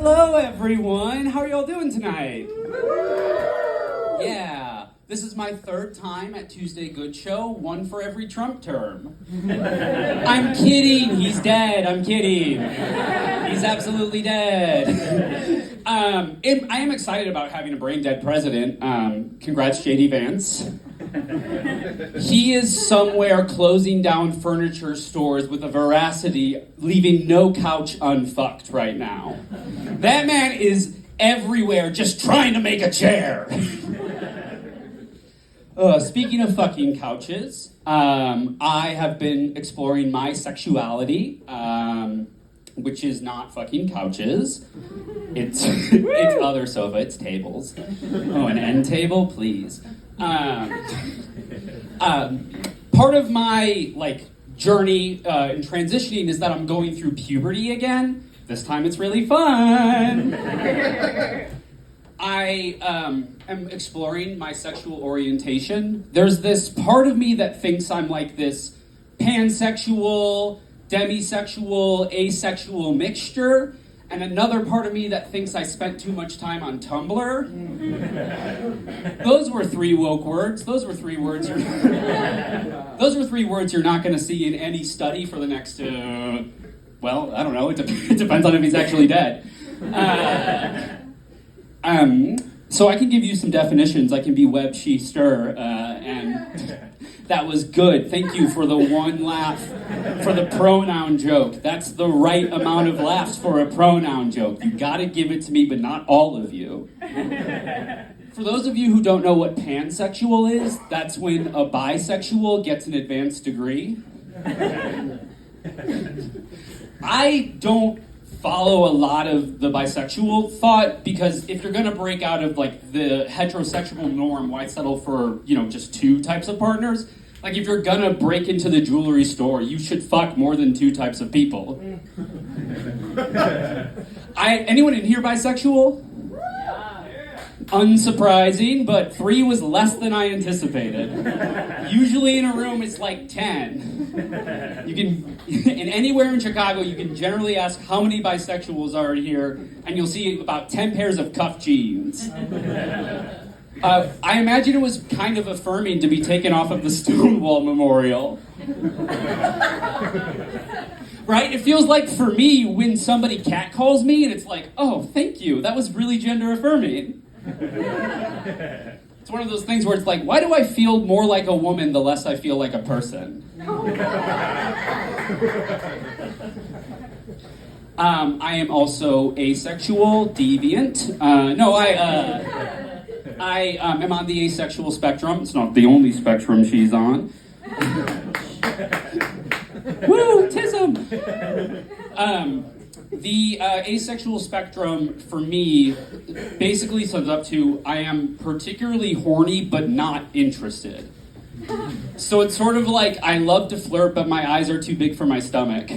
Hello, everyone. How are y'all doing tonight? Yeah, this is my third time at Tuesday Good Show, one for every Trump term. I'm kidding. He's dead. I'm kidding. He's absolutely dead. I am excited about having a brain-dead president. Congrats, J.D. Vance. He is somewhere closing down furniture stores with a veracity, leaving no couch unfucked right now. That man is everywhere just trying to make a chair. Speaking of fucking couches, I have been exploring my sexuality, which is not fucking couches. It's other sofa, it's tables. Oh, an end table, please. Part of my journey in transitioning is that I'm going through puberty again. This time it's really fun. I am exploring my sexual orientation. There's this part of me that thinks I'm like this pansexual, demisexual, asexual mixture, and another part of me that thinks I spent too much time on Tumblr. Those were three woke words. Those were three words you're not going to see in any study for the next, well, I don't know. It depends on if he's actually dead. So I can give you some definitions. I can be Webb, she, stir, and that was good. Thank you for the one laugh for the pronoun joke. That's the right amount of laughs for a pronoun joke. You gotta give it to me, but not all of you. For those of you who don't know what pansexual is, that's when a bisexual gets an advanced degree. I don't follow a lot of the bisexual thought, because if you're gonna break out of the heterosexual norm, why settle for just two types of partners? Like, if you're gonna break into the jewelry store, you should fuck more than two types of people. Anyone in here bisexual? Unsurprising, but 3 was less than I anticipated. Usually in a room it's like 10. You can, and anywhere in Chicago, you can generally ask how many bisexuals are here, and you'll see about 10 pairs of cuffed jeans. I imagine it was kind of affirming to be taken off of the Stonewall Memorial. Right? It feels like, for me, when somebody catcalls me, and it's like, oh, thank you, that was really gender affirming. It's one of those things where it's like, why do I feel more like a woman the less I feel like a person? I am also asexual, deviant. I am on the asexual spectrum. It's not the only spectrum she's on. Woo, tism! The asexual spectrum, for me, basically sums up to, I am particularly horny but not interested. So it's sort of like, I love to flirt, but my eyes are too big for my stomach.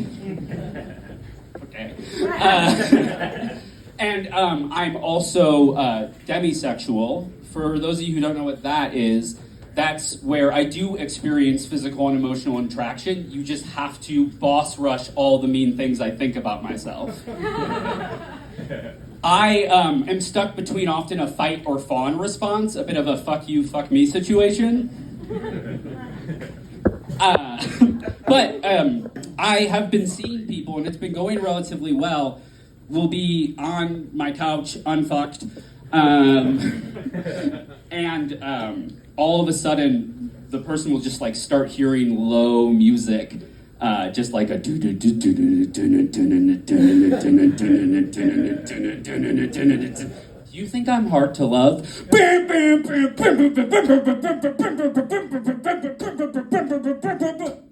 Okay. And I'm also demisexual. For those of you who don't know what that is, that's where I do experience physical and emotional attraction. You just have to boss rush all the mean things I think about myself. I am stuck between often a fight or fawn response, a bit of a fuck you, fuck me situation. But I have been seeing people, and it's been going relatively well. We'll be on my couch, unfucked, and all of a sudden, the person will just start hearing low music, just like a. Do you think I'm hard to love?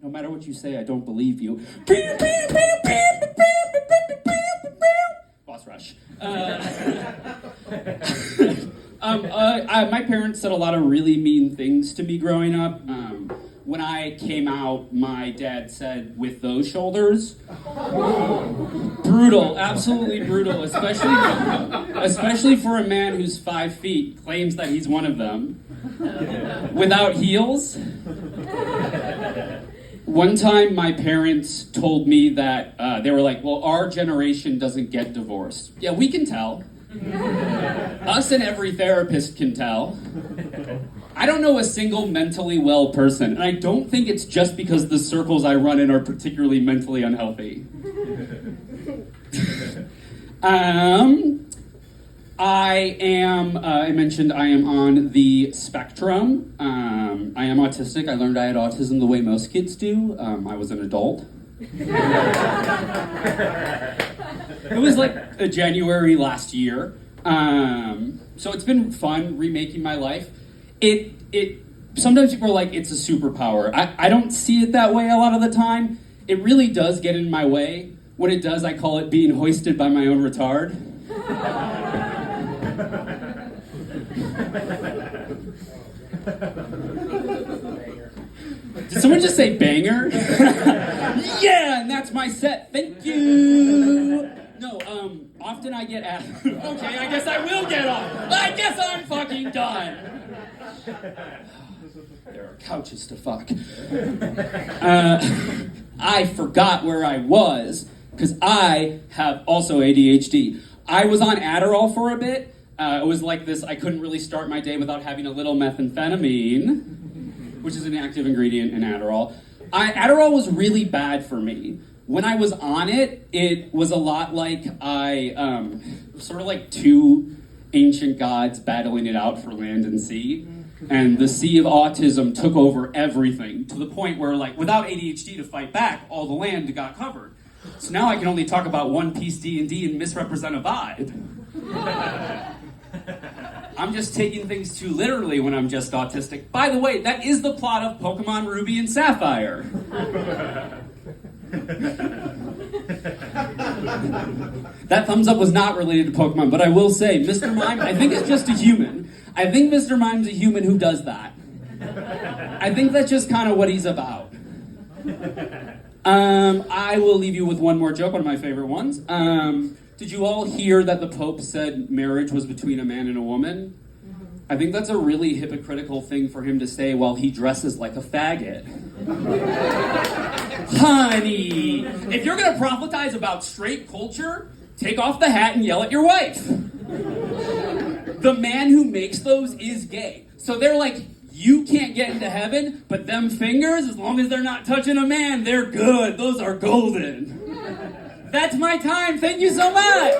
No matter what you say, I don't believe you. Boss rush. My parents said a lot of really mean things to me growing up. When I came out, my dad said, "With those shoulders." Brutal, absolutely brutal, especially for a man who's 5 feet, claims that he's one of them. Without heels. One time my parents told me that, they were like, well, our generation doesn't get divorced. Yeah, we can tell. Us and every therapist can tell. I don't know a single mentally well person, and I don't think it's just because the circles I run in are particularly mentally unhealthy. I mentioned I am on the spectrum. I am autistic. I learned I had autism the way most kids do. I was an adult. It was like January last year. So it's been fun remaking my life. Sometimes people are like, it's a superpower. I don't see it that way a lot of the time. It really does get in my way. When it does, I call it being hoisted by my own retard. Did someone just say banger? Yeah, and that's my set. Thank you. No, often I get asked. Okay, I guess I will get off. I guess I'm fucking done. There are couches to fuck. I forgot where I was because I have also ADHD. I was on Adderall for a bit. It was like this, I couldn't really start my day without having a little methamphetamine, which is an active ingredient in Adderall. Adderall was really bad for me. When I was on it, it was a lot like sort of like two ancient gods battling it out for land and sea. And the sea of autism took over everything to the point where, like, without ADHD to fight back, all the land got covered. So now I can only talk about One Piece D&D and misrepresent a vibe. I'm just taking things too literally when I'm just autistic. By the way, that is the plot of Pokemon Ruby and Sapphire. That thumbs up was not related to Pokemon, but I will say, Mr. Mime, I think it's just a human. I think Mr. Mime's a human who does that. I think that's just kind of what he's about. I will leave you with one more joke, one of my favorite ones. Did you all hear that the Pope said marriage was between a man and a woman? I think that's a really hypocritical thing for him to say while he dresses like a faggot. Honey, if you're gonna proselytize about straight culture, take off the hat and yell at your wife. The man who makes those is gay. So they're like, you can't get into heaven, but them fingers, as long as they're not touching a man, they're good. Those are golden. That's my time. Thank you so much.